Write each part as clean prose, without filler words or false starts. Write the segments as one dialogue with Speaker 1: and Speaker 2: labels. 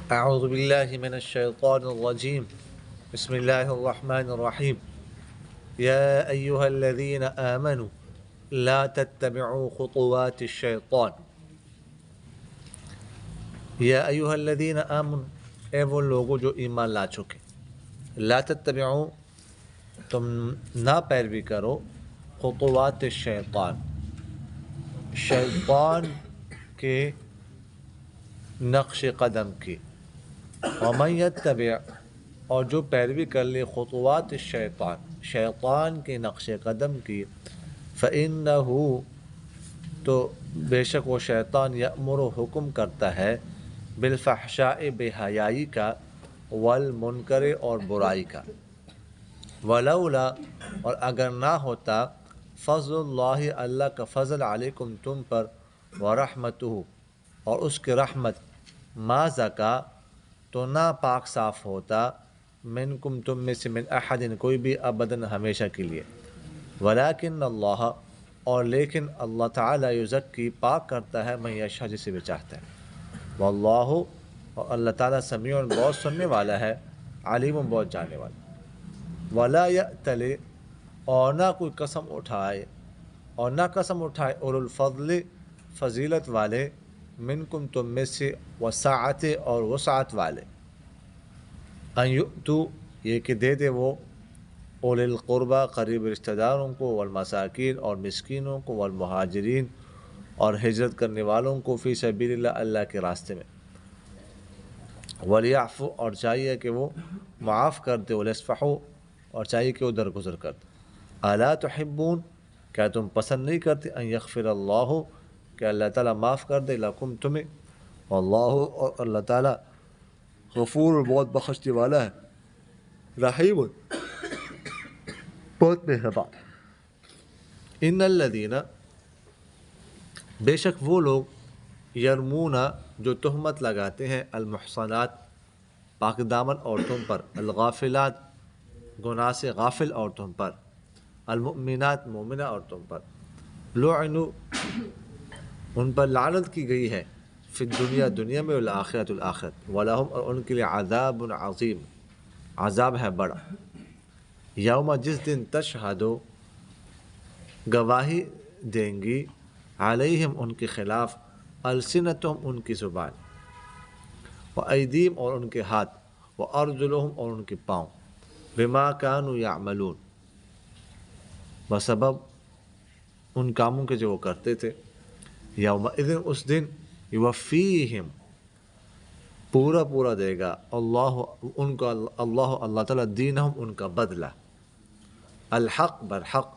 Speaker 1: أعوذ بالله من الشيطان الرجيم بسم الله الرحمن الرحيم يا أيها الذين آمنوا لا تتبعوا خطوات الشيطان يا أيها الذين آمنوا اے وہ لوگوں جو ایمان لا چکے لا تتبعوا تم نہ پیروی کرو خطوات الشیطان شیطان کے نقش قدم کی ومن یتبع اور جو پیروی کر لے خطوات الشیطان شیطان کے نقش قدم کی فإنہ تو بے شک وہ شیطان یأمر حکم کرتا ہے بالفحشاء بے حیائی کا والمنکر اور برائی کا ولولا اور اگر نہ ہوتا فضل اللہ اللہ کا فضل علیکم تم پر ورحمتہ اور اس کی رحمت ما زکا تو نہ پاک صاف ہوتا منکم تم میں سے من احد کوئی بھی ابداً ہمیشہ کے لیے ولیکن اللہ اور لیکن اللہ تعالی یزکی پاک کرتا ہے من یشاء جسے بھی چاہتا ہے واللہ اور اللہ تعالیٰ سمیع بہت سننے والا ہے علیم بہت جاننے والا ولا یأتل اور نہ کوئی قسم اٹھائے اولو الفضل فضیلت والے منکم تم میں سے وسعت اور وسعت والے ان یؤتوا یہ کہ دے دے وہ اول القربہ قریب رشتہ داروں کو والمساکین اور مسکینوں کو والمہاجرین اور ہجرت کرنے والوں کو فی سبیل اللہ اللہ کے راستے میں ولیعفو اور چاہیے کہ وہ معاف کر دے ولیصفحوا اور چاہیے کہ وہ درگزر کر دے الا تحبون کیا تم پسند نہیں کرتے ان یغفر اللہ کہ اللہ تعالیٰ معاف کر دے لکم تمہیں واللہ اور اللہ تعالیٰ غفور بہت بخشنے والا ہے رحیم بہت مہربان ان الذین بے شک وہ لوگ یرمون جو تہمت لگاتے ہیں المحصنات پاک دامن عورتوں پر الغافلات گناہ سے غافل عورتوں پر المؤمنات مومنہ عورتوں پر لعنوا ان پر لعنت کی گئی ہے فی الدنیا دنیا میں والآخرت الآخرت ولہم اور ان کے لیے عذاب عظیم عذاب ہے بڑا یوم جس دن تشہدو گواہی دیں گی علیہم ان کے خلاف السنتہم ان کی زبان وایدیم اور ان کے ہاتھ وارجلہم اور ان کے پاؤں بما کانوا یعملون بسبب ان کاموں کے جو وہ کرتے تھے یومئذ اس دن یوفیہم پورا دے گا اللہ ان کو اللہ تعالیٰ دینہم ان کا بدلہ الحق برحق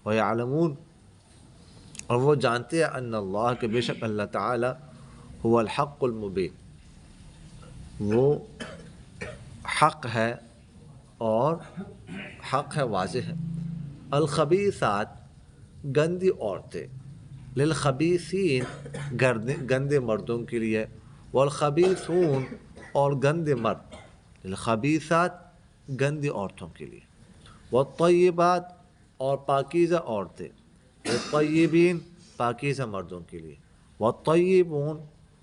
Speaker 1: ویعلمون اور وہ جانتے ہیں ان اللہ کہ بے شک اللہ تعالیٰ هو الحق المبین وہ حق ہے اور حق ہے واضح ہے الخبیثات گندی عورتیں للخبیثین گندے مردوں کے لیے والخبیثون اور گندے مرد للخبیثات گندی عورتوں کے لیے والطیبات اور پاکیزہ عورتیں للطیبین پاکیزہ مردوں کے لیے والطیبون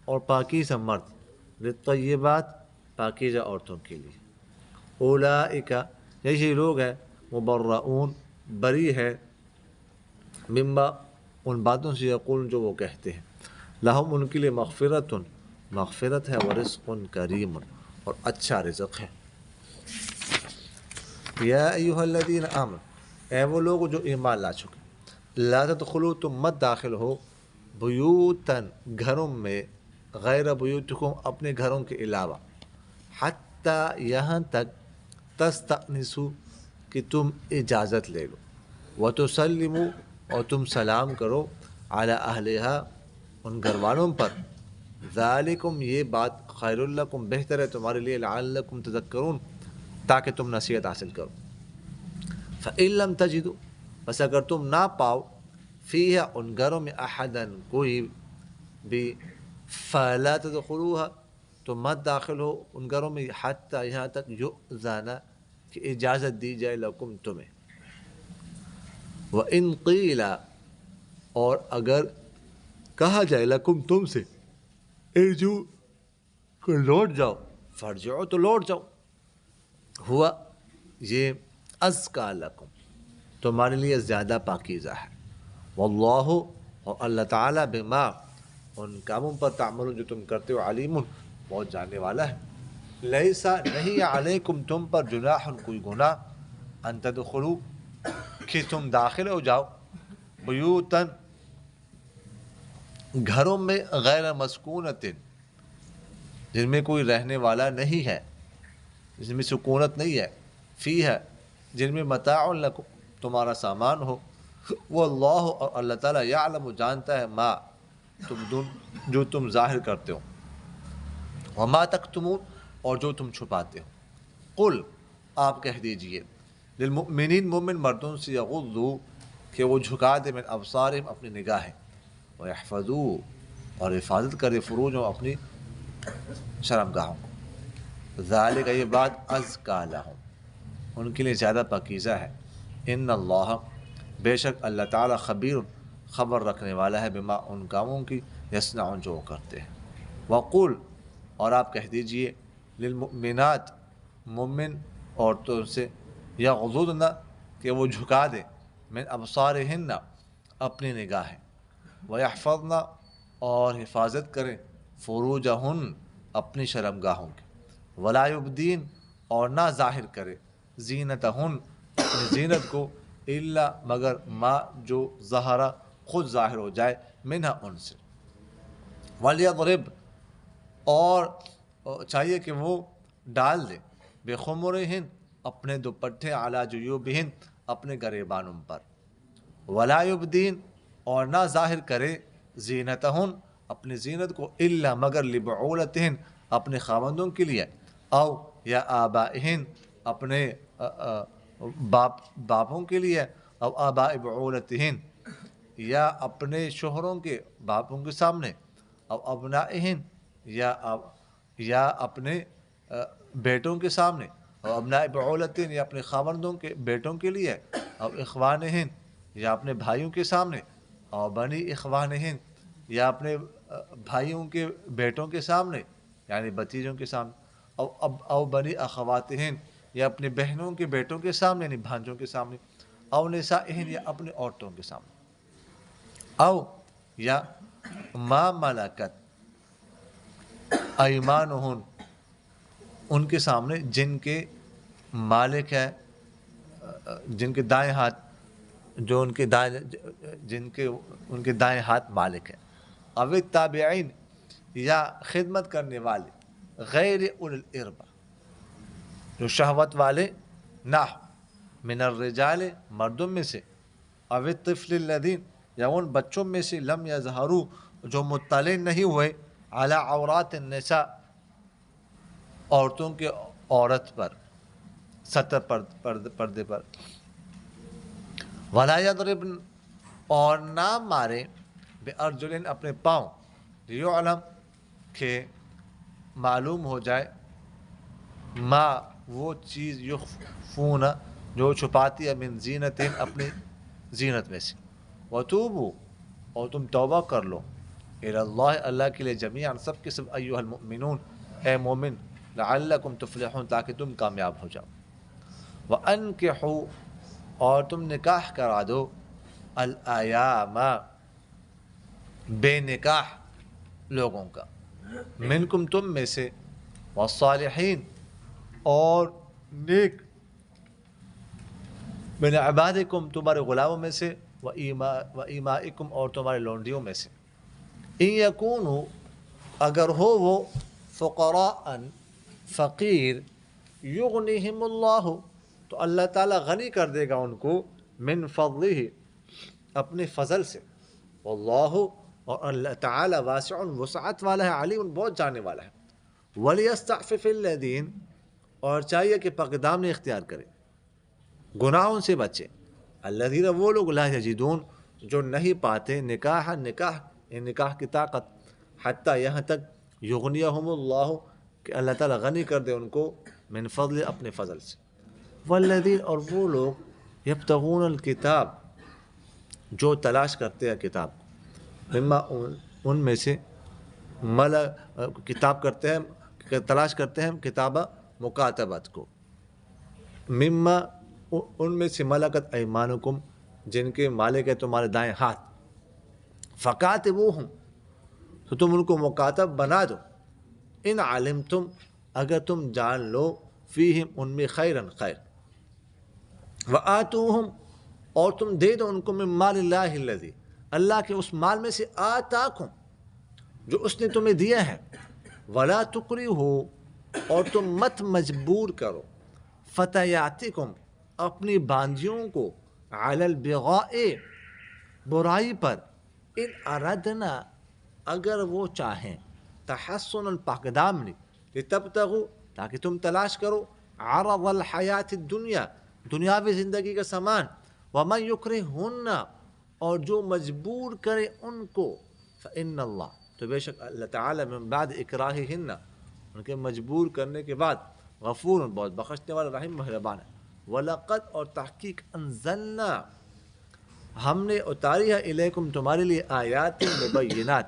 Speaker 1: اور پاکیزہ مرد للطیبات پاکیزہ عورتوں کے لیے اولئک یہی لوگ ہیں مبرؤون بری ہے مما ان باتوں سے یقول جو وہ کہتے ہیں لہم ان کے لیے مغفرت ہے ورزق کریم اور اچھا رزق ہے یا ایھا الذین آمنوا اے وہ لوگ جو ایمان لا چکے لا تدخلوا تم مت داخل ہو بیوتن گھروں میں غیر بیوتکم اپنے گھروں کے علاوہ حتی یہاں تک تستأنسوا کہ تم اجازت لے لو وتسلموا اور تم سلام کرو علی اہلہا ان گھر والوں پر ذالکم یہ بات خیر لکم بہتر ہے تمہارے لیے لعلکم تذکرون تاکہ تم نصیحت حاصل کرو فإن لم تجدوا بس اگر تم نہ پاؤ فیہ ان گھروں میں احدا کوئی بھی فلا تدخلوها تو مت داخل ہو ان گھروں میں حتی یہاں تک یؤذن کہ اجازت دی جائے لکم تمہیں وَإِن قِيلَ اور اگر کہا جائے لکم تم سے ارجو لوٹ جاؤ فرجعو تو لوٹ جاؤ، ہوا یہ ازکا لکم تمہارے لیے زیادہ پاکیزہ ہے، واللہ اور اللہ تعالیٰ بما ان کاموں پر تعملون جو تم کرتے ہو علیم بہت جاننے والا ہے۔ لیسا نہیں علیکم تم پر جناح کوئی گناہ ان تدخلوا کہ تم داخل ہو جاؤ بیوتن گھروں میں غیر مسکونت جن میں کوئی رہنے والا نہیں ہے، جن میں سکونت نہیں ہے، فی ہے جن میں متاع لکم تمہارا سامان ہو، واللہ اور اللہ تعالیٰ یعلم جانتا ہے ما جو تم ظاہر کرتے ہو، وما تکتمون اور جو تم چھپاتے ہو۔ قل آپ کہہ دیجئے للمؤمنین مومن مردوں سے یغضوا کہ وہ جھکا دے من ابصارہم اپنی نگاہیں، ویحفظوا اور حفاظت کرے فروجوں اپنی شرمگاہوں کو، ذالک یہ بات ازکا لہم ان کے لیے زیادہ پاکیزہ ہے، ان اللہ بے شک اللہ تعالیٰ خبیر خبر رکھنے والا ہے بما ان کاموں کی یصنعون جو وہ کرتے ہیں۔ وقول اور آپ کہہ دیجئے للمؤمنات مومن عورتوں سے یغضضن کہ وہ جھکا دے من ابصارہن اپنی نگاہیں، ویحفظن اور حفاظت کریں فروجہن اپنی شرمگاہوں کی، ولا یبدین اور نہ ظاہر کرے زینتہن اپنی زینت کو الا مگر ما جو ظہرا خود ظاہر ہو جائے منہا ان سے، ولیضرب اور چاہیے کہ وہ ڈال دے بخمرہن اپنے دوپٹے علی جیوبہن اپنے گریبانوں پر، ولا یبدین اور نہ ظاہر کرے زینتہن اپنی زینت کو الا مگر لبعولتہن اپنے خاوندوں کے لیے، او یا آبائہن اپنے باپوں کے لیے، او آباء بعولتہن یا اپنے شوہروں کے باپوں کے سامنے، او ابنائہن یا اپنے بیٹوں کے سامنے، او ابناء بعولتہن یا اپنے خاوندوں کے بیٹوں کے لیے، او اخوانہن یا اپنے بھائیوں کے سامنے، او بنی اخوانہن یا اپنے بھائیوں کے بیٹوں کے سامنے یعنی بھتیجوں کے سامنے، او بنی اخواتہن یا اپنے بہنوں کے بیٹوں کے سامنے یعنی بھانجوں کے سامنے، او نسائہن یا اپنے عورتوں کے سامنے، او یا ما ملکت ایمانہن ان کے سامنے جن کے مالک ہے، جن کے دائیں ہاتھ جو ان کے دائیں ہاتھ مالک ہے، او التابعین یا خدمت کرنے والے غیر اولی الاربہ جو شہوت والے نہ من الرجال مردوں میں سے، او الطفل الذین یا ان بچوں میں سے لم یظہروا جو مطلع نہیں ہوئے علی عورات النساء عورتوں کے عورت پر سطر پردے پر، ولا یضربن اور نہ مارے بارجلن اپنے پاؤں، لیعلم کہ معلوم ہو جائے ما وہ چیز یخفون جو چھپاتی ہے من زینتہن اپنی زینت میں سے، وتوبوا اور تم توبہ کر لو الی اللہ اللہ کے لیے جمیعاً سب کے سب ایھا المؤمنون اے مومن لعلکم تفلحون تاکہ تم کامیاب ہو جاؤ، وانکحوا اور تم نکاح کرا دو الایام بے نکاح لوگوں کا، منکم تم میں سے، والصالحین اور نیک من عبادکم تمہارے غلاموں میں سے، وإمائکم اور تمہارے لونڈیوں میں سے، ان یکونوا اگر ہو وہ فقراء فقیر، یغنیہم اللہ تو اللہ تعالیٰ غنی کر دے گا ان کو، من فضلہ اپنے فضل سے، واللہ اور اللہ تعالیٰ واسع وسعت والا ہے، علیم بہت جاننے والا ہے، ولیستعفف الذین اور چاہیے کہ پاکدامنی اختیار کرے گناہوں سے بچے، الذین وہ لوگ لا یجدون جو نہیں پاتے نکاح کی طاقت، حتیٰ یہاں تک یغنیہم اللہ کہ اللہ تعالیٰ غنی کر دے ان کو، من فضل اپنے فضل سے، والذین اور وہ لوگ یبتغون الکتاب جو تلاش کرتے ہیں کتاب، مما ان میں سے کتاب کرتے ہیں تلاش کرتے ہیں کتابہ مکاتبت کو، مما ان میں سے ملکت ایمانکم جن کے مالک ہے تمہارے دائیں ہاتھ، فکاتبوہم تو تم ان کو مکاتب بنا دو، ان علمتم اگر تم جان لو فیہم ان میں خیرن خیر، وآتوہم اور تم دے دو ان کو من مال اللہ الذی اللہ کے اس مال میں سے آتاکم جو اس نے تمہیں دیا ہے، ولا تکرہوا اور تم مت مجبور کرو فتیاتکم اپنی باندیوں کو علی البغاء برائی پر، ان اردنا اگر وہ چاہیں تحسن پاکدامنی، لتبتغوا تاکہ تم تلاش کرو عرض الحیات الدنیا دنیاوی زندگی کا سامان، ومن یکرہہن اور جو مجبور کرے ان کو، فإن اللہ تو بے شک اللہ تعالی من بعد اکراہہن ان کے مجبور کرنے کے بعد غفور بہت بخشنے والا رحیم مہربان ہے، وَلَقَدْ اور تحقیق انزلنا ہم نے اتاری ہے الیکم تمہارے لیے آیات مبینات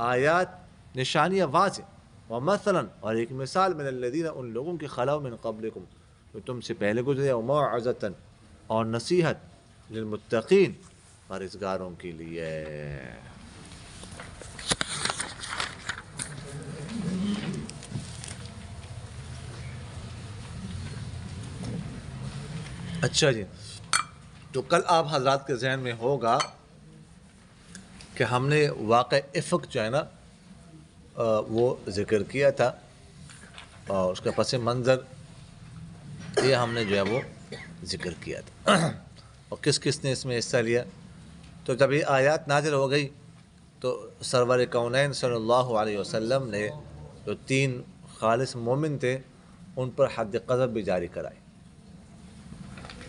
Speaker 1: آیات نشانیاں واضح، ومثلا اور ایک مثال من الذین ان لوگوں کے خلو من قبلکم جو تم سے پہلے گزرے، وموعظۃ اور نصیحت للمتقین پرہیزگاروں کے لیے۔ اچھا جی، تو کل آپ حضرات کے ذہن میں ہوگا کہ ہم نے واقع افق جو ہے نا وہ ذکر کیا تھا، اور اس کا پس منظر یہ ہم نے جو ہے وہ ذکر کیا تھا، اور کس کس نے اس میں حصہ لیا۔ تو جب یہ آیات نازل ہو گئی تو سرور کونین صلی اللہ علیہ وسلم نے جو 3 خالص مومن تھے ان پر حد قذف بھی جاری کرائی،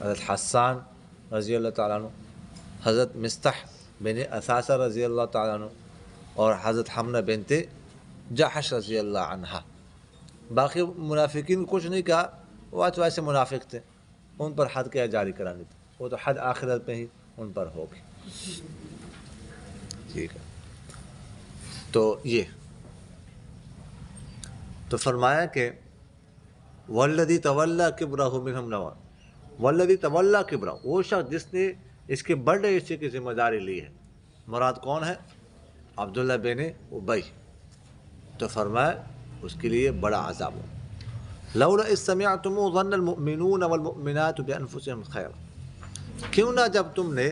Speaker 1: حضرت حسان رضی اللہ تعالیٰ عنہ، حضرت مستح بن اثاثہ رضی اللہ تعالیٰ عنہ، اور حضرت حمنہ بنت جحش رضی اللہ عنہ۔ باقی منافقین کچھ نہیں کہا، وہ تو ایسے منافق تھے، ان پر حد کیا جاری کرانی تھی، وہ تو حد آخرت میں ہی ان پر ہوگی۔ ٹھیک ہے، تو یہ تو فرمایا کہ والذی تولی کبرہ منہم نوا، والذی تولی کبرہ وہ شخص جس نے اس کے بڑے حصے کی ذمہ داری لی ہے، مراد کون ہے؟ عبداللہ بن ابی، تو فرمایا اس کے لیے بڑا عذاب ہو۔ لولا اذ سمعتموه ظن المؤمنون والمؤمنات بانفسهم خیرا، کیوں نہ جب تم نے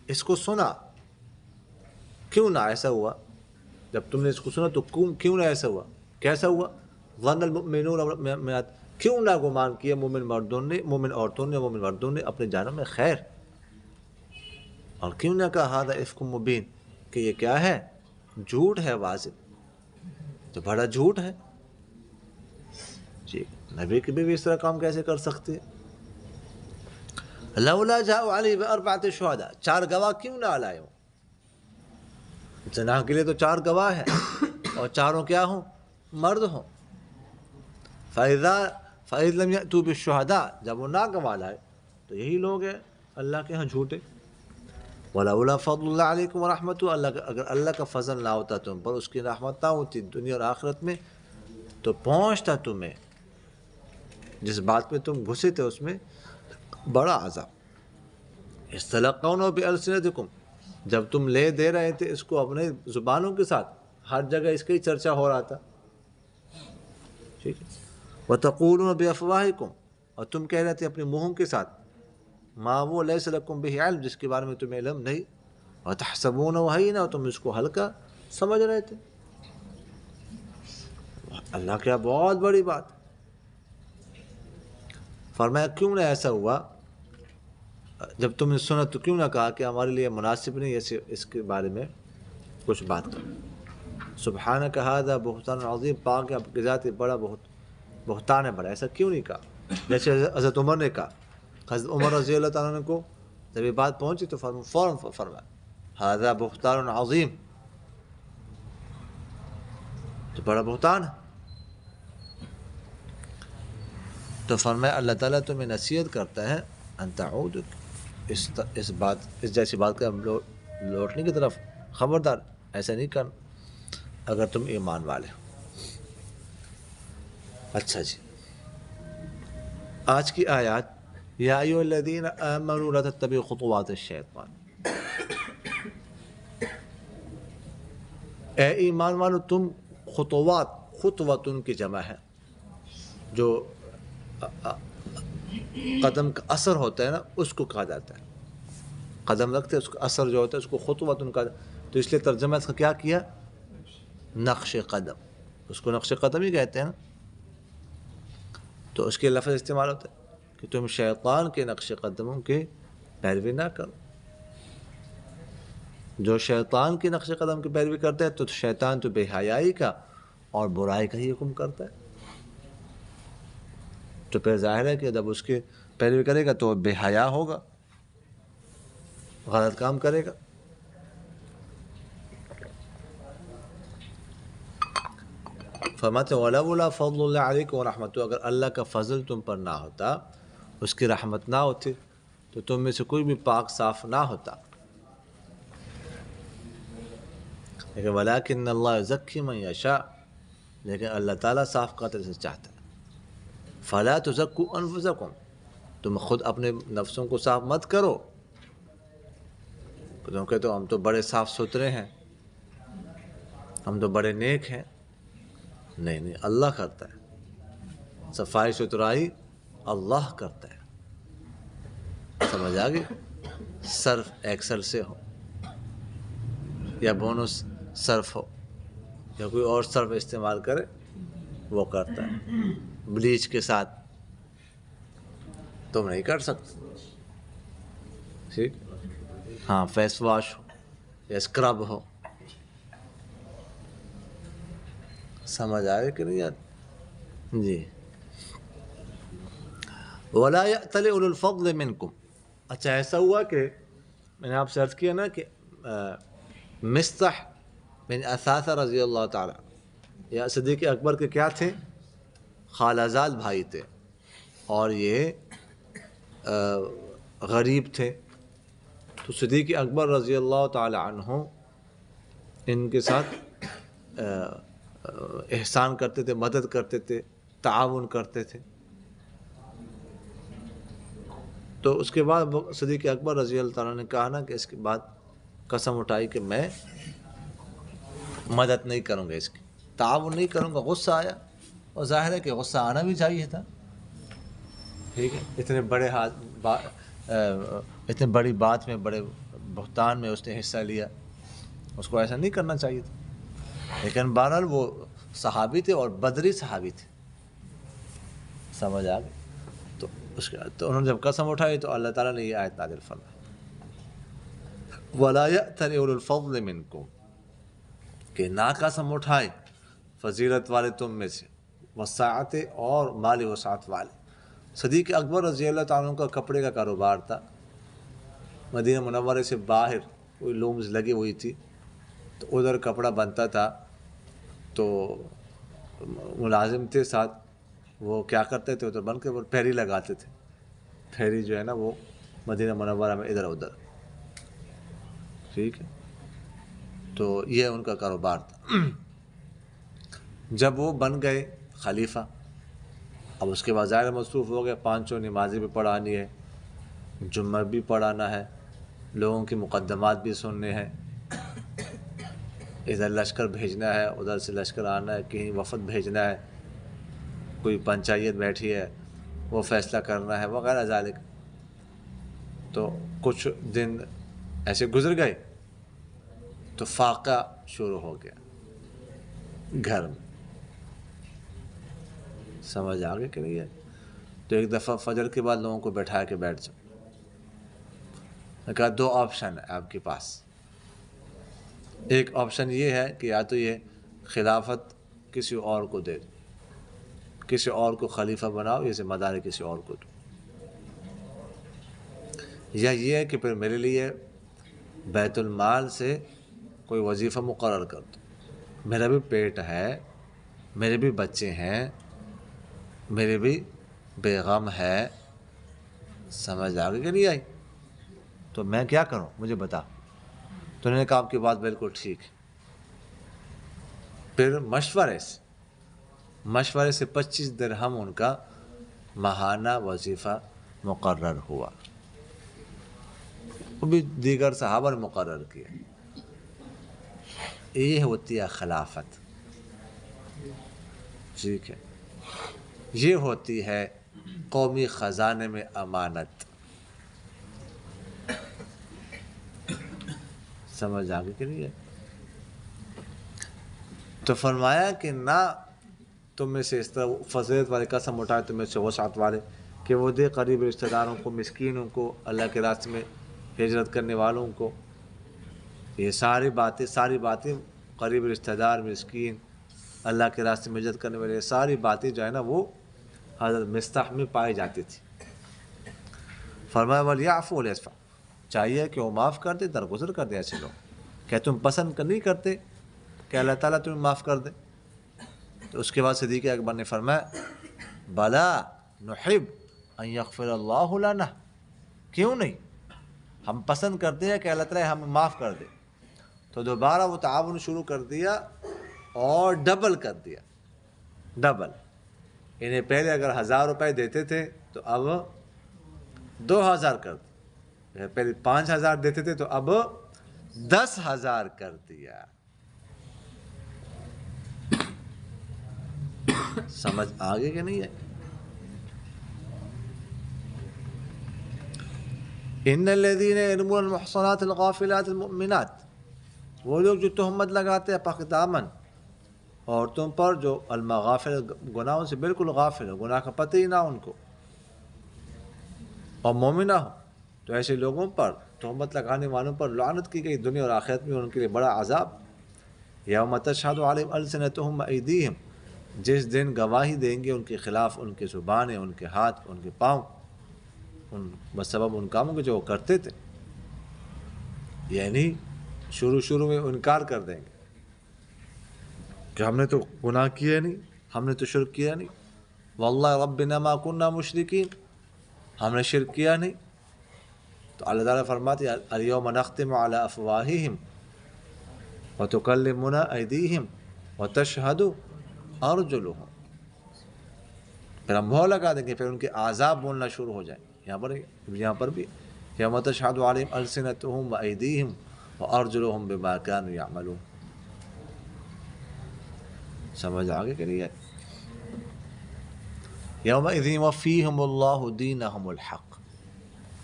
Speaker 1: اس کو سنا، کیوں نہ ایسا ہوا جب تم نے اس کو سنا تو کیوں نہ ایسا ہوا، کیسا ہوا؟ ظن المؤمنون والمؤمنات کیوں نہ گمان کیا مومن مردوں نے، مومن عورتوں نے، مومن مردوں نے اپنے جانوں میں خیر، اور کیوں نہ کہا ھذا افک مبین کہ یہ کیا ہے؟ جھوٹ ہے واضح، تو بڑا جھوٹ ہے جی، نبی کی بیوی اس طرح کام کیسے کر سکتے؟ لولا جاءوا علیہ باربعۃ شہداء 4 گواہ کیوں نہ لائے ہوں؟ زنا کے لیے تو 4 گواہ ہیں، اور چاروں کیا ہوں؟ مرد ہوں۔ فَإِذْ لَمْ يَأْتُوا بِالشُّهَدَاء جب وہ نہ گواہ لائے تو یہی لوگ ہیں اللہ کے ہاں جھوٹے۔ وَلَوْلَا فَضْلُ اللَّهِ عَلَيْكُمْ وَرَحْمَتُهُ اگر اللہ کا فضل نہ ہوتا تم پر، اس کی رحمت نہ ہوتی دنیا اور آخرت میں، تو پہنچتا تمہیں جس بات میں تم گھسے تھے اس میں بڑا عذاب۔ اِسْتَلَقَّوْنَهُ بِأَلْسِنَتِكُمْ جب تم لے دے رہے تھے اس کو اپنے زبانوں کے ساتھ، ہر جگہ اس کا ہی چرچا ہو رہا تھا، ٹھیک ہے۔ وَتَقُولُونَ بِأَفْوَاهِكُمْ اور تم کہہ رہے تھے اپنے منہوں کے ساتھ، مَا وہ لَيْسَ لَكُمْ بِهِ علم جس کے بارے میں تمہیں علم نہیں، وَتَحْسَبُونَهُ هَيِّنًا اور تم اس کو ہلکا سمجھ رہے تھے۔ اللہ کیا بہت بڑی بات۔ فرمایا کیوں نہ ایسا ہوا جب تم نے سنا تو کیوں نہ کہا کہ ہمارے لیے مناسب نہیں ایسے اس کے بارے میں کچھ بات کرو۔ سبحانک ھذا بہتان عظیم، پاک ہے آپ کی ذات بڑا بہتان ہے بڑا، ایسا کیوں نہیں کہا؟ جیسے حضرت عمر نے کہا، حضرت عمر رضی اللہ تعالیٰ عنہ کو جب یہ بات پہنچی تو فوراً فرمایا ھذا بہتان عظیم، تو بڑا بہتان ہے۔ تو فرمایا اللہ تعالیٰ تمہیں نصیحت کرتا ہے ان تعود اس جیسی بات کا لوٹنے کی طرف، خبردار ایسا نہیں کرنا اگر تم ایمان والے ہو۔ اچھا جی، آج کی آیات، یا ایھا الذین آمنوا لا تتبعوا خطوات الشیطان، اے ایمان والو تم خطوات، خطوتن کی جمع ہے، جو قدم کا اثر ہوتا ہے نا اس کو کہا جاتا ہے، قدم رکھتے ہیں اس کا اثر جو ہوتا ہے اس کو خطوتن کا، تو اس لیے ترجمہ اس کا کیا کیا، نقش قدم، اس کو نقش قدم ہی کہتے ہیں نا، تو اس کے لفظ استعمال ہوتا ہے کہ تم شیطان کے نقش قدموں کی پیروی نہ کرو، جو شیطان کے نقش قدم کی پیروی کرتا ہے تو شیطان تو بے حیائی کا اور برائی کا ہی حکم کرتا ہے، تو پھر ظاہر ہے کہ جب اس کی پیروی کرے گا تو بے حیا ہوگا، غلط کام کرے گا۔ فرماتے ہیں وَلَوْلَا فَضْلُ اللَّهِ عَلَيْكُمْ وَرَحْمَتُهُ، اگر اللہ کا فضل تم پر نہ ہوتا، اس کی رحمت نہ ہوتی تو تم میں سے کوئی بھی پاک صاف نہ ہوتا، لیکن وَلَكِنَّ اللَّهَ يُزَكِّي مَن يَشَاءُ، لیکن اللہ تعالیٰ صاف قدر سے چاہتا ہے۔ فَلَا تُزَكُّوا أَنفُسَكُمْ، تم خود اپنے نفسوں کو صاف مت کرو، کیونکہ تو ہم تو بڑے صاف ستھرے ہیں، ہم تو بڑے نیک ہیں، نہیں نہیں، اللہ کرتا ہے، صفائی ستھرائی اللہ کرتا ہے، سمجھ آ گئی؟ صرف ایکسل سے ہو یا بونس صرف ہو یا کوئی اور صرف استعمال کرے وہ کرتا ہے، بلیچ کے ساتھ تم نہیں کر سکتے، ٹھیک، ہاں فیس واش ہو یا اسکرب ہو، سمجھ آئے کہ نہیں یار؟ جی، وَلَا يَأْتَلِ أُولُو الْفَضْلِ مِنْكُمْ، اچھا ایسا ہوا کہ میں نے آپ سے عرض کیا نا کہ مصطح بن اثاثہ رضی اللہ تعالیٰ یا صدیق اکبر کے کیا تھے، خالازاد بھائی تھے، اور یہ غریب تھے، تو صدیق اکبر رضی اللہ تعالیٰ عنہ ان کے ساتھ احسان کرتے تھے، مدد کرتے تھے، تعاون کرتے تھے، تو اس کے بعد صدیق اکبر رضی اللہ تعالیٰ نے کہا نا کہ اس کے بعد قسم اٹھائی کہ میں مدد نہیں کروں گا، اس کی تعاون نہیں کروں گا، غصہ آیا، اور ظاہر ہے کہ غصہ آنا بھی چاہیے تھا، ٹھیک ہے، اتنے بڑی بات میں، بڑے بہتان میں اس نے حصہ لیا، اس کو ایسا نہیں کرنا چاہیے تھا، لیکن بہرحال وہ صحابی تھے اور بدری صحابی تھے، سمجھ آ گئی؟ تو اس کے تو انہوں نے جب قسم اٹھائی تو اللہ تعالیٰ نے یہ آیت نازل فرمائی وَلَا يَأْتَلِ أُولُو الْفَضْلِ مِنْكُمْ، کہ نہ قسم اٹھائے فضیلت والے تم میں سے، وسعت اور مالی وسعت والے۔ صدیق اکبر رضی اللہ تعالیٰ عنہ کا کپڑے کا کاروبار تھا، مدینہ منورہ سے باہر کوئی لومز لگی ہوئی تھی، تو ادھر کپڑا بنتا تھا، تو ملازم تھے ساتھ، وہ کیا کرتے تھے ادھر بن کے وہ پھیری لگاتے تھے، پھیری جو ہے نا وہ مدینہ منورہ میں ادھر ادھر، ٹھیک ہے، تو یہ ان کا کاروبار تھا۔ جب وہ بن گئے خلیفہ، اب اس کے بعد ظاہر مصروف ہو گئے، پانچوں نمازیں بھی پڑھانی ہے، جمعہ بھی پڑھانا ہے، لوگوں کی مقدمات بھی سننے ہیں، ادھر لشکر بھیجنا ہے، ادھر سے لشکر آنا ہے، کہیں وفد بھیجنا ہے، کوئی پنچایت بیٹھی ہے وہ فیصلہ کرنا ہے وغیرہ ذالک۔ تو کچھ دن ایسے گزر گئے تو فاقہ شروع ہو گیا گھر میں، سمجھ آ گئی کہ نہیں ہے؟ تو ایک دفعہ فجر کے بعد لوگوں کو بیٹھا کے بیٹھ جاؤ، میں کہا دو آپشن ہے آپ کے پاس، ایک آپشن یہ ہے کہ یا تو یہ خلافت کسی اور کو دے دو، کسی اور کو خلیفہ بناؤ، یہ ذمہ داری کسی اور کو دو، یا یہ ہے کہ پھر میرے لیے بیت المال سے کوئی وظیفہ مقرر کر دو، میرا بھی پیٹ ہے، میرے بھی بچے ہیں، میرے بھی بیغم ہے، سمجھ آ گئی کہ نہیں آئی؟ تو میں کیا کروں مجھے بتا۔ تو انہوں نے کہا آپ کی بات بالکل ٹھیک ہے۔ پھر مشورے سے مشورے سے 25 درہم ان کا ماہانہ وظیفہ مقرر ہوا، وہ بھی دیگر صحابہ نے مقرر کیا۔ یہ ہوتی ہے خلافت، ٹھیک ہے، یہ ہوتی ہے قومی خزانے میں امانت۔ سمجھ آگے کہ نہیں ہے؟ تو فرمایا کہ نہ تم میں سے اس طرح فضیلت والے قسم اٹھائے، تم میں سے وسعت والے کہ وہ دے قریب رشتہ داروں کو، مسکینوں کو، اللہ کے راستے میں ہجرت کرنے والوں کو۔ یہ ساری باتیں قریب رشتہ دار، مسکین، اللہ کے راستے میں ہجرت کرنے والے، یہ ساری باتیں جو ہے نا وہ حضرت مصطح میں پائی جاتی تھی۔ فرمایا وَلْيَعْفُوا وَلْيَصْفَحُوا، چاہیے کہ وہ معاف کر دے، درگزر کر دے ایسے لوگ۔ کہ تم پسند نہیں کرتے کہ اللہ تعالیٰ تمہیں معاف کر دے؟ تو اس کے بعد صدیق اکبر نے فرمایا بلا نحب ان یغفر اللہ لنا، کیوں نہیں، ہم پسند کرتے ہیں کہ اللہ تعالیٰ ہمیں معاف کر دے۔ تو دوبارہ وہ تعاون شروع کر دیا اور ڈبل کر دیا، ڈبل۔ انہیں پہلے اگر 1000 روپے دیتے تھے تو اب 2000 کر دیا، پہلے 5000 دیتے تھے تو اب 10,000 کر دیا۔ سمجھ آگے کہ نہیں ہے؟ ان الذين يرمون المحصنات الغافلات المؤمنات، وہ لوگ جو تہمت لگاتے ہیں پاک دامن عورتوں پر جو المغافل، گناہوں سے بالکل غافل ہو، گناہ کا پتہ ہی نہ ان کو، اور مومنہ ہو، تو ایسے لوگوں پر، تہمت لگانے والوں پر لعنت کی گئی دنیا اور آخرت میں، ان کے لیے بڑا عذاب۔ یوم تشہد علیہم السنتہم وایدیہم، جس دن گواہی دیں گے ان کے خلاف ان کے زبانیں، ان کے ہاتھ، ان کے پاؤں، بسبب ان کاموں کے جو وہ کرتے تھے۔ یعنی شروع میں انکار کر دیں گے کہ ہم نے تو گناہ کیا نہیں، ہم نے تو شرک کیا نہیں، واللہ ربنا ما کننا مشرکین، ہم نے شرک کیا نہیں۔ تو اللہ تعالیٰ فرماتے ہیں الیوم نختم علی افواہہم وتکلمنا ایدیہم وتشہد ارجلہم، پھر ہم مہر لگا دیں گے، پھر ان کے اعضاء بولنا شروع ہو جائیں۔ یہاں پر بھی یوم تشہد علیہم السنتہم وایدیہم وارجلہم بما کانوا یعملون۔ سمجھ آگے کہ نہیں ہے؟ یومئذ یوفیہم اللہ دینہم الحق،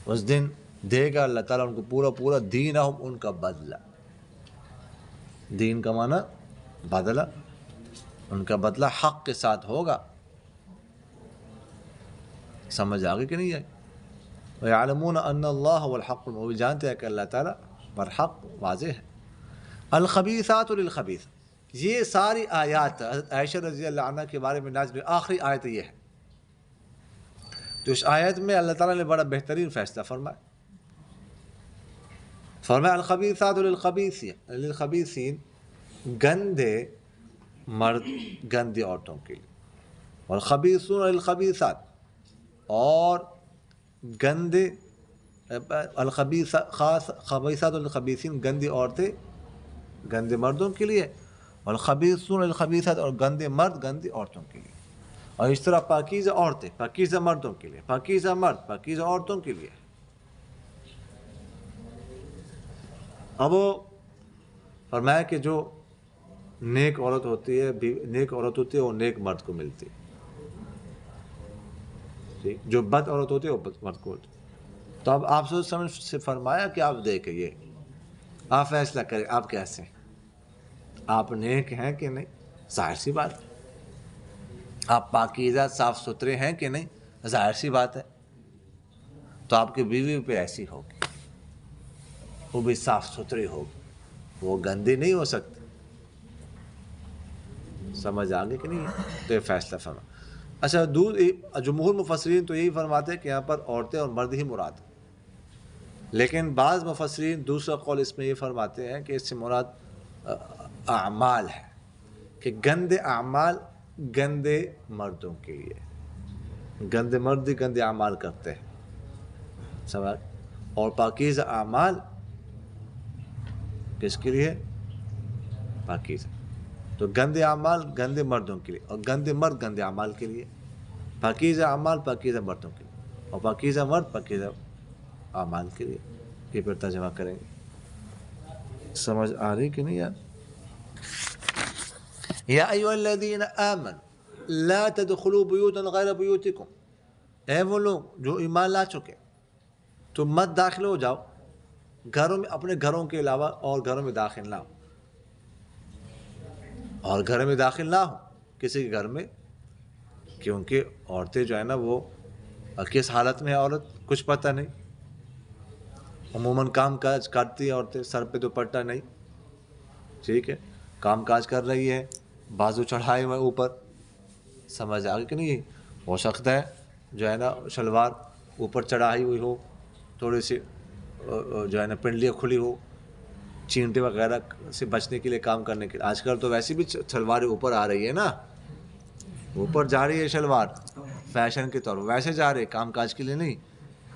Speaker 1: اس دن دے گا اللہ تعالیٰ ان کو پورا دینہم، ان کا بدلہ۔ دین کا معنی بدلہ، ان کا بدلہ حق کے ساتھ ہوگا۔ سمجھ آگے کہ نہیں ہے؟ وَيَعْلَمُونَ أَنَّ اللَّهَ هُوَ الْحَقُّ، وہ بھی جانتے ہیں کہ اللہ تعالیٰ برحق واضح ہے۔ الخبیثات للخبیث، یہ ساری آیات حضرت عائشہ رضی اللہ عنہ کے بارے میں نازل، آخری آیت یہ ہے۔ تو اس آیت میں اللہ تعالیٰ نے بڑا بہترین فیصلہ فرمایا۔ فرمایا الخبیثات للخبیثین، گندے مرد گندی عورتوں کے لیے، والخبیثون للخبیثات، اور گندے خبیثات للخبیثین، گندی عورتیں گندے مردوں کے لیے، والخبیثون للخبیثات، اور گندے مرد گندی عورتوں کے لیے، اور اس طرح پاکیزہ عورتیں پاکیزہ مردوں کے لیے، پاکیزہ مرد پاکیزہ عورتوں کے لیے۔ اب وہ فرمایا کہ جو نیک عورت ہوتی ہے، نیک عورت ہوتی ہے وہ نیک مرد کو ملتی ہے، جو بد عورت ہوتی ہے وہ بد مرد کو ہوتی ہے۔ تو اب آپ سوچ سمجھ سے فرمایا کہ آپ دیکھیں، یہ آپ فیصلہ کریں، آپ کیسے ہیں، آپ نیک ہیں کہ نہیں، ظاہر سی بات ہے۔ آپ پاکیزہ صاف ستھرے ہیں کہ نہیں، ظاہر سی بات ہے۔ تو آپ کی بیوی پہ ایسی ہوگی، وہ بھی صاف ستھری ہوگی، وہ گندی نہیں ہو سکتی۔ سمجھ آگے کہ نہیں ہے؟ تو یہ فیصلہ فرما۔ اچھا، جمہور مفسرین تو یہی فرماتے ہیں کہ یہاں پر عورتیں اور مرد ہی مراد، لیکن بعض مفسرین دوسرا قول اس میں یہ فرماتے ہیں کہ اس سے مراد اعمال ہے، کہ گندے اعمال گندے مردوں کے لیے، گندے مرد ہی گندے اعمال کرتے ہیں، سمجھ، اور پاکیزہ اعمال کس کے لیے؟ پاکیزہ۔ تو گندے اعمال گندے مردوں کے لیے، اور گندے مرد گندے اعمال کے لیے، پاکیزہ اعمال پاکیزہ مردوں کے لیے، اور پاکیزہ مرد پاکیزہ اعمال کے لیے. یہ پھر ترجمہ کریں گے. سمجھ آ رہی کہ نہیں یار؟ یا ایھا الذین آمنوا لا تدخلوا بیوتا غیر بیوتکم، اے وہ لوگ جو ایمان لا چکے، تم مت داخل ہو جاؤ گھروں میں، اپنے گھروں کے علاوہ اور گھروں میں داخل نہ ہو، اور گھر میں داخل نہ ہو کسی کے گھر میں، کیونکہ عورتیں جو ہے نا وہ کس حالت میں ہے عورت کچھ پتہ نہیں. عموماً کام کاج کرتی ہے عورتیں، سر پہ دوپٹہ نہیں، ٹھیک ہے، کام کاج کر رہی ہے، بازو چڑھائے ہوئے اوپر، سمجھ آ گئی کہ نہیں؟ ہو سکتا ہے جو ہے نا شلوار اوپر چڑھائی ہوئی ہو، تھوڑی سی جو ہے نا پنڈلیاں کھلی ہو، چینٹے وغیرہ سے بچنے کے لیے، کام کرنے کے لیے. آج کل تو ویسے بھی شلواریں اوپر آ رہی ہے نا، اوپر جا رہی ہے شلوار فیشن کے طور پر، ویسے جا رہی ہے کام کاج کے لیے نہیں.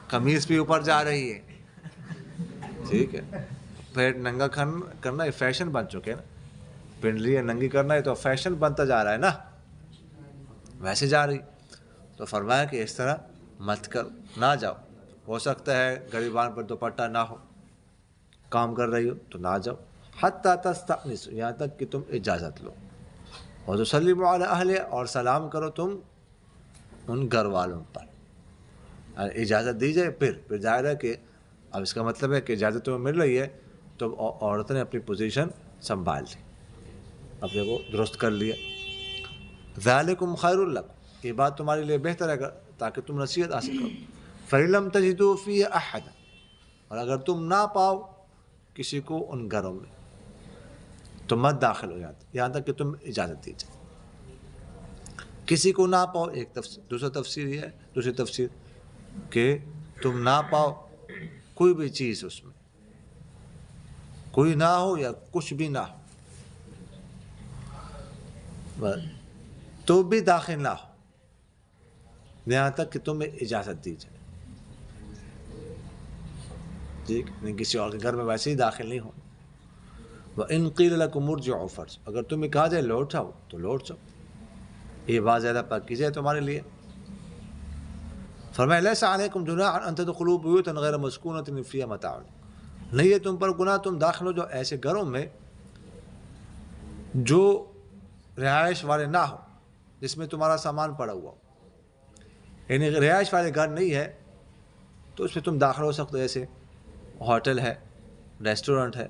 Speaker 1: قمیص بھی اوپر جا رہی ہے، ٹھیک ہے. پیٹ ننگا کرنا یہ فیشن بن چکے نا، پنڈلی ننگی کرنا ہے تو فیشن بنتا جا رہا ہے نا، ویسے جا رہی. تو فرمایا کہ اس طرح مت کر، نہ جاؤ. ہو سکتا ہے غریبان پر دوپٹہ نہ ہو، کام کر رہی ہو تو نہ جاؤ. حتی تستأنسوا، یہاں تک کہ تم اجازت لو. اور تسلموا علی اہلہا، اور سلام کرو تم ان گھر والوں پر. اجازت دی جائے پھر ظاہر ہے کہ اب اس کا مطلب ہے کہ اجازت تمہیں مل رہی ہے تو عورت نے اپنی پوزیشن سنبھال لی، اپنے کو درست کر لیا. ذالکم خیر لکم، یہ بات تمہارے لیے بہتر ہے تاکہ تم نصیحت حاصل کرو. فَإِن لَمْ تَجِدُوا فِيهَا أَحَدًا، اور اگر تم نہ پاؤ کسی کو ان گھروں میں تو مت داخل ہو جاتے یہاں تک کہ تم اجازت دی جائے. کسی کو نہ پاؤ ایک تفسیر، دوسری تفسیر کہ تم نہ پاؤ کوئی بھی چیز، اس میں کوئی نہ ہو یا کچھ بھی نہ ہو تو بھی داخل نہ ہو یہاں تک کہ تمہیں اجازت دی جائے. ٹھیک، کسی اور کے گھر میں ویسے ہی داخل نہیں ہو. وَإِن قِيلَ لَكُمُ ارْجِعُوا فَارْجِعُوا، اگر تمہیں کہا جائے لوٹ جاؤ تو لوٹ جاؤ. یہ بات زیادہ پاکیزہ ہے تمہارے لیے. فرمایا لَيْسَ عَلَيْكُمْ جُنَاحٌ أَن تَدْخُلُوا بُيُوتًا غَيْرَ مَسْكُونَةٍ فِيهَا مَتَاعٌ، نہیں ہے تم پر گناہ تم داخل ہو جو ایسے گھروں میں جو رہائش والے نہ ہو، جس میں تمہارا سامان پڑا ہوا ہو. یعنی رہائش والے گھر نہیں ہے تو اس میں تم داخل ہو سکتے ہو. ایسے ہوٹل ہے، ریسٹورنٹ ہے،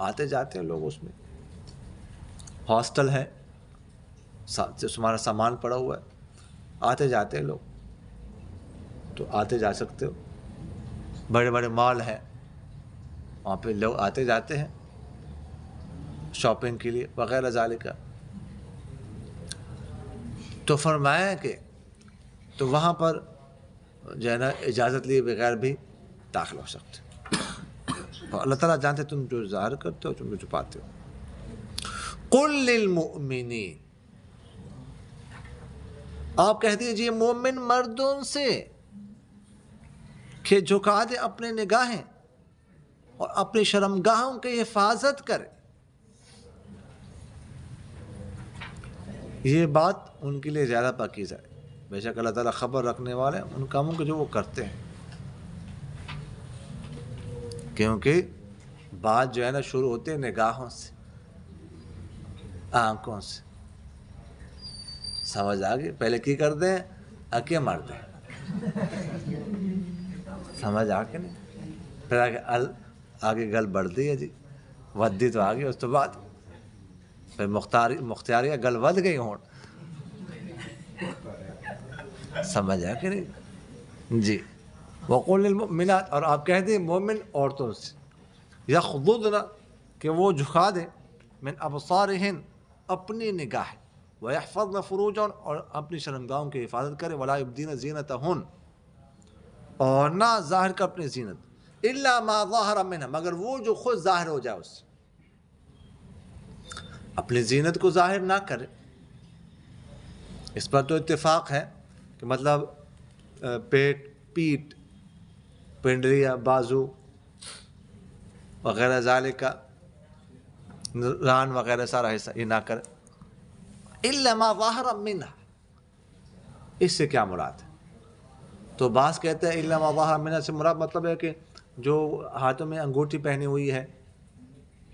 Speaker 1: آتے جاتے ہیں لوگ اس میں. ہاسٹل ہے، تمہارا سامان پڑا ہوا ہے، آتے جاتے ہیں لوگ تو آتے جا سکتے ہو. بڑے بڑے مال ہیں، وہاں پہ لوگ آتے جاتے ہیں شاپنگ کے لیے وغیرہ ذالک. تو فرمایا کہ تو وہاں پر جو ہے نا اجازت لیے بغیر بھی داخل ہو سکتے. اور اللہ تعالیٰ جانتے تم جو ظاہر کرتے ہو، تم جو چھپاتے ہو. قل للمؤمنین، آپ کہہ دیجئے مومن مردوں سے کہ جھکا دے اپنے نگاہیں اور اپنی شرمگاہوں کی حفاظت کرے. یہ بات ان کے لیے زیادہ پاکیزہ ہے. بے شک اللہ تعالیٰ خبر رکھنے والے ہیں ان کاموں کے جو وہ کرتے ہیں، کیونکہ بات جو ہے نا شروع ہوتی ہے نگاہوں سے، آنکھوں سے. سمجھ آ گئی؟ پہلے کی کرتے ہیں؟ اکے مارتے ہیں. سمجھ آ کے نہیں؟ پھر آگے گل بڑھتی ہے جی، ودی تو آ گئی، اس تو بعد پھر مختاریہ گل ود گئی ہوں. سمجھ آ کے نہیں جی. وقل للمؤمنات، اور آپ کہہ دیں مومن عورتوں سے، یغضضن، کہ وہ جھکا دیں، من ابصارہن، اپنی نگاہ، ویحفظن فروجہن، اور اپنی شرمگاہوں کی حفاظت کرے، ولا یبدین زینتہن، اور نہ ظاہر کر اپنی زینت، الا ما ظہر منہا، مگر وہ جو خود ظاہر ہو جائے اس سے. اپنی زینت کو ظاہر نہ کرے. اس پر تو اتفاق ہے کہ مطلب پیٹ، پنڈلیاں، بازو وغیرہ ذالک کا، ران وغیرہ سارا حصہ یہ نہ کرے. الا ما ظاہر منها، اس سے کیا مراد ہے؟ تو بعض کہتے ہیں الا ما ظاہر منها سے مراد مطلب ہے کہ جو ہاتھوں میں انگوٹھی پہنی ہوئی ہے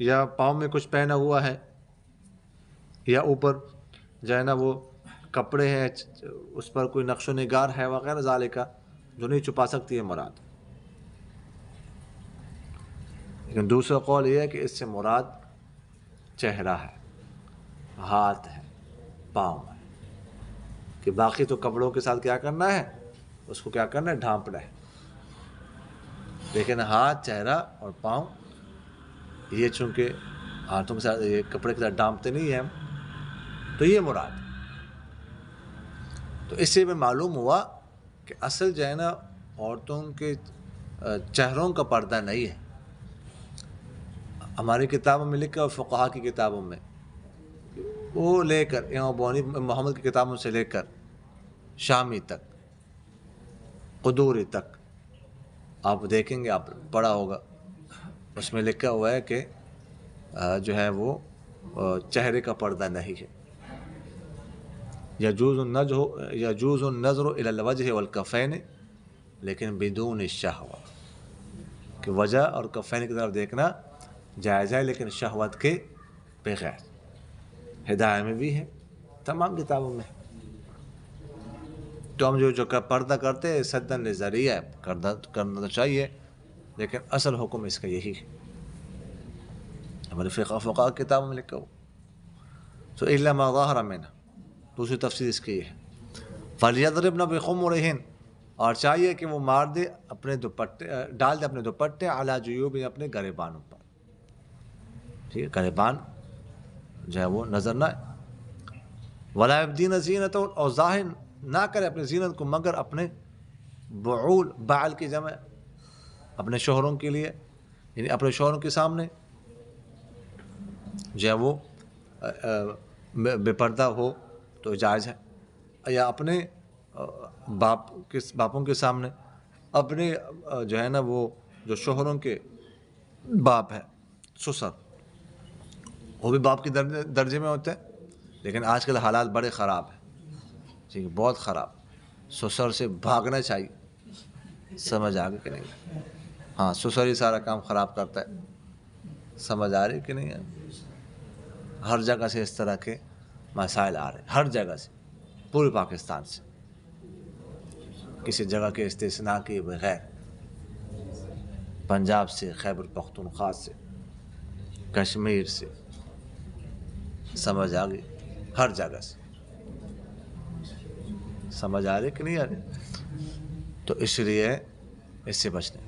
Speaker 1: یا پاؤں میں کچھ پہنا ہوا ہے یا اوپر جو ہے نا وہ کپڑے ہیں اس پر کوئی نقش و نگار ہے وغیرہ ذالک جو نہیں چھپا سکتی ہے مراد. لیکن دوسرا قول یہ ہے کہ اس سے مراد چہرہ ہے، ہاتھ ہے، پاؤں ہے، کہ باقی تو کپڑوں کے ساتھ کیا کرنا ہے، اس کو کیا کرنا ہے، ڈھانپنا ہے، لیکن ہاتھ، چہرہ اور پاؤں یہ چونکہ ہاتھوں کے ساتھ یہ کپڑے کے ساتھ ڈھانپتے نہیں ہیں تو یہ مراد ہے. تو اس سے میں معلوم ہوا کہ اصل جو ہے نا عورتوں کے چہروں کا پردہ نہیں ہے. ہماری کتابوں میں لکھا اور فقہا کی کتابوں میں وہ لے کر امام ابو حنیفہ محمد کی کتابوں سے لے کر شامی تک، قدوری تک آپ دیکھیں گے، آپ پڑھا ہوگا، اس میں لکھا ہوا ہے کہ جو ہے وہ چہرے کا پردہ نہیں ہے. یجوز النظر الی الوجہ والکفین لیکن بدون الشہوہ، کہ وجہ اور کفین کی طرف دیکھنا جائز ہے لیکن شہوت کے بغیر. ہدایہ میں بھی ہے، تمام کتابوں میں. تو ہم جو پردہ کرتے ہیں سدن لذریعہ ہے، کرنا تو چاہیے لیکن اصل حکم اس کا یہی ہے، ہمارے فقہ کتابوں میں لکھا ہو. تو الا ما ظاہر منها، دوسری تفسیر اس کی یہ ہے. فَلْيَضْرِبْنَ بِخُمُرِهِنَّ، اور چاہیے کہ وہ مار دے اپنے دوپٹے، ڈال دے اپنے دوپٹے علی جیوب، اپنے گریبانوں پر. ٹھیک ہے، گریبان جو ہے وہ نظر نہ آئے. وَلَا يَبْدِينَ زِينَتَهُنَّ، اور ظاہر نہ کرے اپنی زینت کو مگر اپنے بعول، بعل کی جمع اپنے شوہروں کے لیے، یعنی اپنے شوہروں کے سامنے جو ہے وہ بے پردہ ہو تو جائز ہے، یا اپنے باپوں کے سامنے، اپنے جو ہے نا وہ جو شوہروں کے باپ ہے، سسر، وہ بھی باپ کے درجے میں ہوتے ہیں. لیکن آج کل حالات بڑے خراب ہیں، ٹھیک ہے، بہت خراب. سسر سے بھاگنا چاہیے. سمجھ آ گئی کہ نہیں؟ ہاں، سسر ہی سارا کام خراب کرتا ہے. سمجھ آ رہی کہ نہیں ہے؟ ہر جگہ سے اس طرح کے مسائل آ رہے ہیں، ہر جگہ سے، پورے پاکستان سے، کسی جگہ کے استثناء کے بغیر. پنجاب سے، خیبر پختونخوا سے، کشمیر سے، سمجھ آ گئی، ہر جگہ سے. سمجھ آ رہی کہ نہیں آ رہی؟ تو اس لیے اس سے بچنے.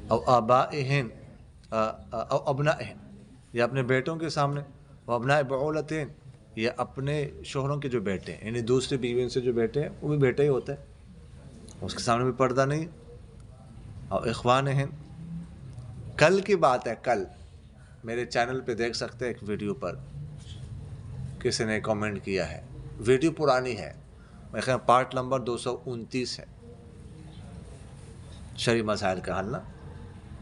Speaker 1: او آبائہن او ابنائہن، یا اپنے بیٹوں کے سامنے، و ابناء بعولتہن، یا اپنے شوہروں کے جو بیٹے ہیں، یعنی دوسری بیویوں سے جو بیٹے ہیں وہ بھی بیٹے ہی ہوتے ہیں، اس کے سامنے بھی پردہ نہیں. اور اخوانہن، کل کی بات ہے، کل میرے چینل پہ دیکھ سکتے ہیں ایک ویڈیو پر کسی نے کامنٹ کیا ہے، ویڈیو پرانی ہے، میرے خیال پارٹ نمبر 229 ہے، شرعی مسائل کا حل نا.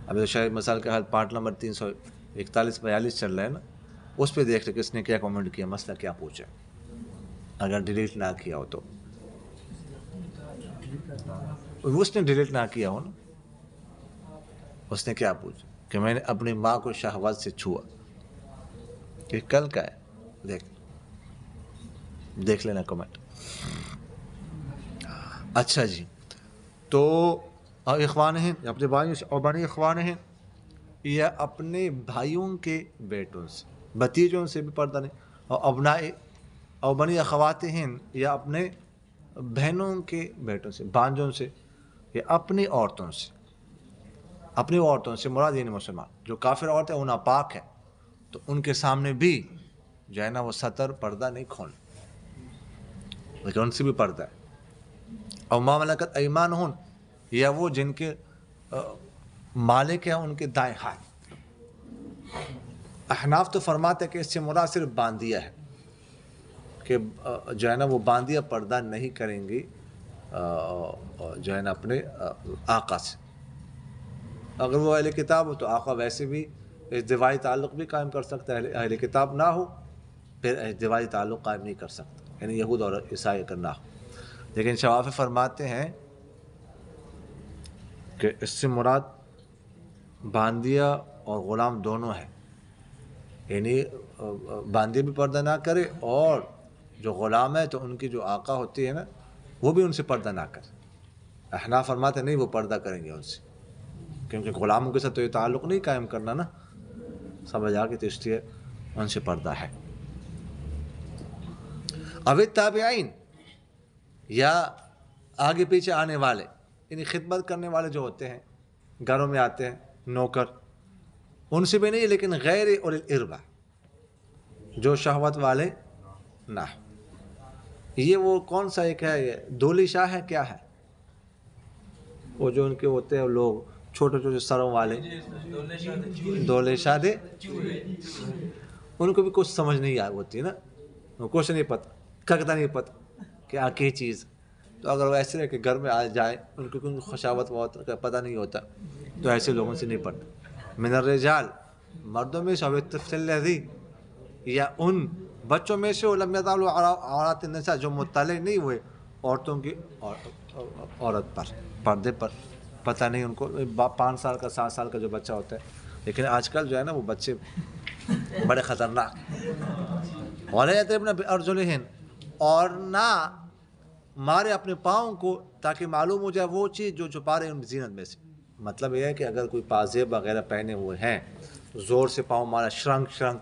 Speaker 1: ابھی تو شرعی مسائل کا حل پارٹ نمبر 341-42 چل رہا ہے نا، اس پہ دیکھ لیں کس نے کیا کامنٹ کیا، مسئلہ کیا پوچھا، اگر ڈیلیٹ نہ کیا ہو تو. اس نے ڈیلیٹ نہ کیا ہو نا، اس نے کیا پوچھا کہ میں نے اپنی ماں کو شہوت سے چھوا. یہ کل کا ہے، دیکھ لینا کمنٹ. اچھا جی، تو اخوانہن، اپنے بھائیوں سے، اور بنی اخوانہن، یا اپنے بھائیوں کے بیٹوں سے، بھتیجوں سے بھی پردہ نہیں. اور ابناء اور بنی اخواتہن، یا اپنے بہنوں کے بیٹوں سے، بانجوں سے، یا اپنی عورتوں سے. اپنی عورتوں سے مراد یعنی مسلمان، جو کافر عورت ہے وہ ناپاک ہے تو ان کے سامنے بھی جو ہے نا وہ ستر، پردہ نہیں کھولنا، لیکن ان سے بھی پردہ ہے. اور ما ملکت ایمانہن، یا وہ جن کے مالک ہیں ان کے دائیں ہاتھ. احناف تو فرماتے ہیں کہ اس سے مراد صرف باندیا ہے، کہ جو ہے نا وہ باندیا پردہ نہیں کریں گی جو ہے نا اپنے آقا سے. اگر وہ اہل کتاب ہو تو آقا ویسے بھی ازدواجی تعلق بھی قائم کر سکتا ہے. اہل کتاب نہ ہو پھر ازدواجی تعلق قائم نہیں کر سکتا، یعنی یہود اور عیسائی کرنا ہو۔ لیکن شوافی فرماتے ہیں کہ اس سے مراد باندیا اور غلام دونوں ہے، یعنی باندیا بھی پردہ نہ کرے اور جو غلام ہے تو ان کی جو آقا ہوتی ہے نا وہ بھی ان سے پردہ نہ کرے۔ احناف فرماتے نہیں وہ پردہ کریں گے ان سے، کیونکہ غلاموں کے ساتھ تو یہ تعلق نہیں قائم کرنا نا، سمجھ آ کے، تو اس لیے ان سے پردہ ہے۔ اب تابعین یا آگے پیچھے آنے والے، یعنی خدمت کرنے والے جو ہوتے ہیں گھروں میں آتے ہیں نوکر، ان سے بھی نہیں، لیکن غیر اولی الاربہ، جو شہوت والے نہ ہو۔ یہ وہ کون سا ایک ہے، یہ دولی شاہ ہے کیا ہے، وہ جو ان کے ہوتے ہیں لوگ چھوٹے چھوٹے سروں والے، دولے شادے، ان کو بھی کچھ سمجھ نہیں آ ہوتی نا، کچھ نہیں پتہ، کگتا نہیں پتہ کیا کی چیز، تو اگر وہ ایسے رہ کہ گھر میں آ جائے، ان کو کوئی خشاوت ووت کا پتہ نہیں ہوتا، تو ایسے لوگوں سے نہیں پڑھتا۔ من الرجال، مردوں میں سے، الطفل الذی، یا ان بچوں میں سے، لم یطلعوا عورات النساء، جو مطلع نہیں ہوئے عورتوں کی عورت پر، پردے پر، پتہ نہیں ان کو، 5 سال کا 7 سال کا جو بچہ ہوتا ہے۔ لیکن آج کل جو ہے نا وہ بچے بڑے خطرناک، وَلَا يَضْرِبْنَ بِأَرْجُلِهِنَّ، اور نہ مارے اپنے پاؤں کو تاکہ معلوم ہو جائے وہ چیز جو چھپا رہے ان زینت میں سے۔ مطلب یہ ہے کہ اگر کوئی پازیب وغیرہ پہنے ہوئے ہیں، زور سے پاؤں مارا، شرنک شرنک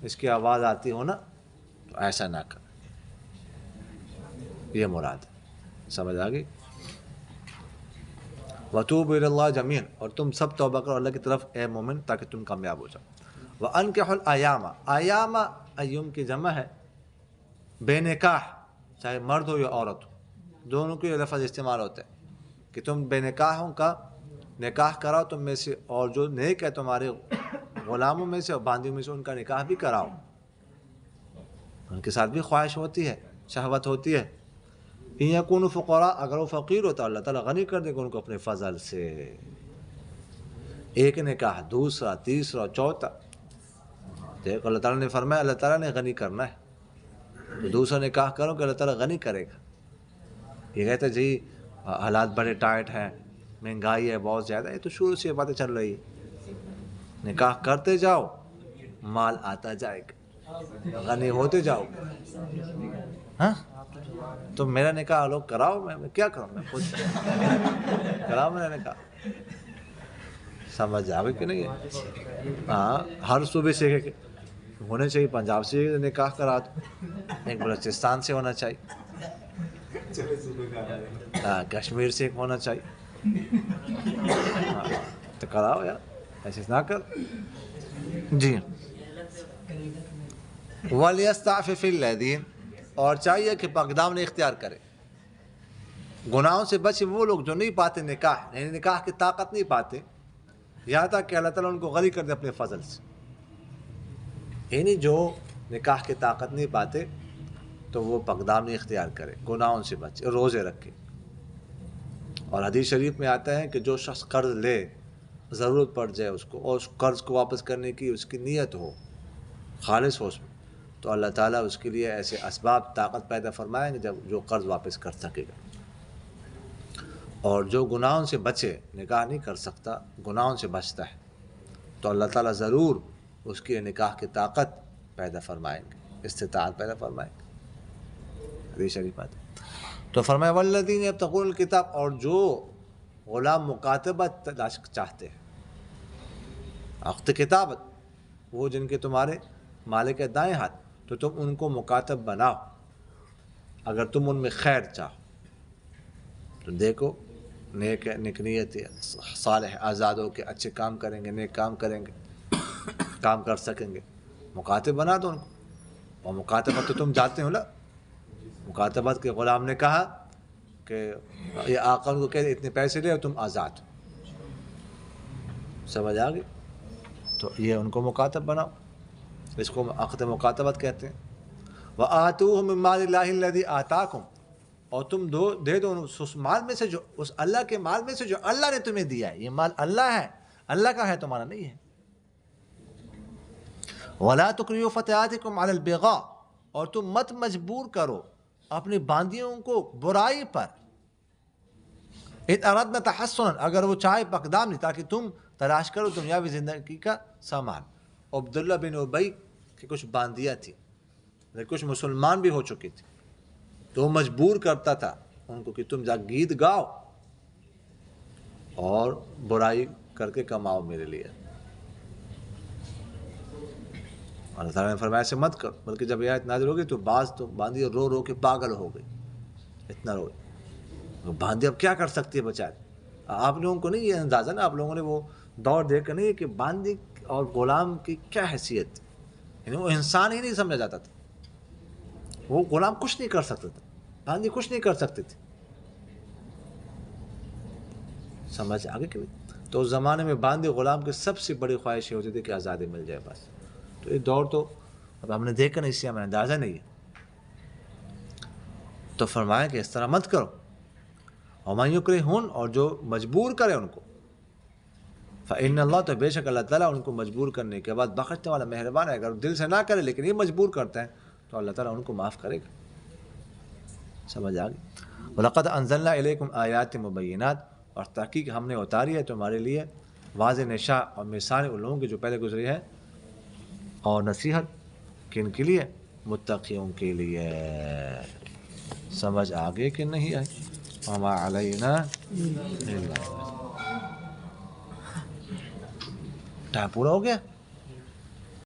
Speaker 1: اس کی آواز آتی ہو نا، تو ایسا نہ کر، یہ مراد ہے، سمجھ آ گئی۔ وَتُوبُوا إِلَى اللَّهِ جَمِيعًا، اور تم سب توبہ کرو اللہ کی طرف اے مومن، تاکہ تم کامیاب ہو جاؤ۔ وَأَنكِحُوا الْأَيَامَ، ایام ایوم کی جمع ہے، بے نکاح، چاہے مرد ہو یا عورت ہو، دونوں کے لفظ استعمال ہوتے ہیں کہ تم بے نکاحوں کا نکاح کراؤ تم میں سے، اور جو نیک ہے تمہارے غلاموں میں سے اور باندیوں میں سے ان کا نکاح بھی کراؤ، ان کے ساتھ بھی خواہش ہوتی ہے، شہوت ہوتی ہے۔ ان یکونوا فقراء، اگر وہ فقیر ہوتا اللہ تعالیٰ غنی کر دے گا ان کو اپنے فضل سے، ایک نکاح، دوسرا، تیسرا، چوتھا، دیکھو اللہ تعالیٰ نے فرمایا اللہ تعالیٰ نے غنی کرنا ہے، تو دوسرا نکاح کرو کہ اللہ تعالیٰ غنی کرے گا۔ یہ کہتے جی حالات بڑے ٹائٹ ہیں، مہنگائی ہے بہت زیادہ، یہ تو شروع سے یہ باتیں چل رہی ہے، نکاح کرتے جاؤ مال آتا جائے گا، غنی ہوتے جاؤ۔ ہاں تو میرا نکاح لوگ کراؤ، میں کیا کروں، میں خود کراؤ میرا نکاح، سمجھ آگے کہ نہیں ہے؟ ہاں ہر صوبے سے ہونے چاہیے، پنجاب سے نکاح کرا دو، ایک بلوچستان سے ہونا چاہیے، ہاں کشمیر سے ایک ہونا چاہیے، تو کراؤ یار، ایسے نہ کر۔ جی وَلْيَسْتَعْفِفِ الَّذِينَ، اور چاہیے کہ پاکدامنی اختیار کرے، گناہوں سے بچے وہ لوگ جو نہیں پاتے نکاح، یعنی نکاح کی طاقت نہیں پاتے، یہاں تک کہ اللہ تعالیٰ ان کو غنی کر دے اپنے فضل سے، یعنی جو نکاح کی طاقت نہیں پاتے تو وہ پاکدامنی اختیار کرے، گناہوں سے بچے، روزے رکھے۔ اور حدیث شریف میں آتا ہے کہ جو شخص قرض لے، ضرورت پڑ جائے اس کو، اور اس قرض کو واپس کرنے کی اس کی نیت ہو، خالص ہو اس میں، تو اللہ تعالیٰ اس کے لیے ایسے اسباب طاقت پیدا فرمائیں گے جب جو قرض واپس کر سکے گا۔ اور جو گناہوں سے بچے، نکاح نہیں کر سکتا، گناہوں سے بچتا ہے، تو اللہ تعالیٰ ضرور اس کی نکاح کی طاقت پیدا فرمائیں گے، استطاعت پیدا فرمائیں گے۔ حدیث شریف بات ہے۔ تو فرمایا والذین یبتغون الکتاب، اور جو غلام مکاتبت چاہتے ہیں، عقد کتابت، وہ جن کے تمہارے مالک ہے دائیں ہاتھ، تو تم ان کو مکاتب بناؤ اگر تم ان میں خیر چاہو، تو دیکھو نیک نیت صالح آزاد ہو کے اچھے کام کریں گے، نیک کام کریں گے، کام کر سکیں گے، مکاتب بنا دو ان کو۔ اور مکاتبت تو تم جانتے ہو نا، مکاتبت کے غلام نے کہا کہ یہ آقا ان کو کہتے اتنے پیسے لے اور تم آزاد ہو، سمجھ آ گئی؟ تو یہ ان کو مکاتب بناؤ، اس کو عقد مکاتبت کہتے ہیں۔ وَآتُوهُم مِّن مَّالِ اللَّهِ الَّذِي آتَاكُمْ، اور تم دے دو اس مال میں سے، جو اس اللہ کے مال میں سے جو اللہ نے تمہیں دیا ہے، یہ مال اللہ ہے، اللہ کا ہے، تمہارا نہیں ہے۔ وَلَا تُكْرِهُوا فَتَيَاتِكُمْ عَلَى الْبِغَاءِ، اور تم مت مجبور کرو اپنی باندیوں کو برائی پر. ان اردنا تحسنا، اگر وہ چاہے پقدام تاکہ تم تلاش کرو دنیاوی زندگی کا سامان. عبداللہ بن ابی کی کچھ باندیاں تھیں، کچھ مسلمان بھی ہو چکی تھی، تو وہ مجبور کرتا تھا ان کو کہ تم جا گیت گاؤ اور برائی کر کے کماؤ میرے لیے. اللہ تعالیٰ نے فرمایا سے مت کرو، بلکہ جب یہ آیت نازل ہوگی تو بعض تو باندھی رو رو کے پاگل ہو گئی، اتنا رو. باندھی اب کیا کر سکتی ہے بیچارے. آپ لوگوں کو نہیں یہ اندازہ نا، آپ لوگوں نے وہ دور دیکھا نہیں کہ باندھی اور غلام کی کیا حیثیت تھی. یعنی وہ انسان ہی نہیں سمجھا جاتا تھا، وہ غلام کچھ نہیں کر سکتا تھا، باندھی کچھ نہیں کر سکتے تھے. سمجھ آگے کہ تو اس زمانے میں باندھی غلام کی سب سے بڑی خواہش یہ ہوتی تھی کہ آزادی مل جائے بس. تو یہ دور تو اب ہم نے دیکھا نہیں، اس سے ہمیں اندازہ نہیں ہے. تو فرمایا کہ اس طرح مت کرو. وَمَن يُكْرِهُنَّ، اور جو مجبور کرے ان کو، فَإِنَّ اللَّهَ، تو بے شک اللہ تعالیٰ ان کو مجبور کرنے کے بعد بخشنے والا مہربان ہے. اگر دل سے نہ کرے لیکن یہ مجبور کرتے ہیں تو اللہ تعالیٰ ان کو معاف کرے گا. سمجھ آ گئی. وَلَقَدْ أَنزَلْنَا إِلَيْكُمْ آيَاتٍ مُبَيِّنَاتٍ، اور تحقیق ہم نے اتاری ہے تمہارے لیے واضح نشاں اور مثال ان لوگوں کی جو پہلے گزری ہے، اور نصیحت کن کے لیے؟ متقیوں کے لیے. سمجھ آگے کہ نہیں آئی؟ وما علینا ٹائم پورا ہو گیا.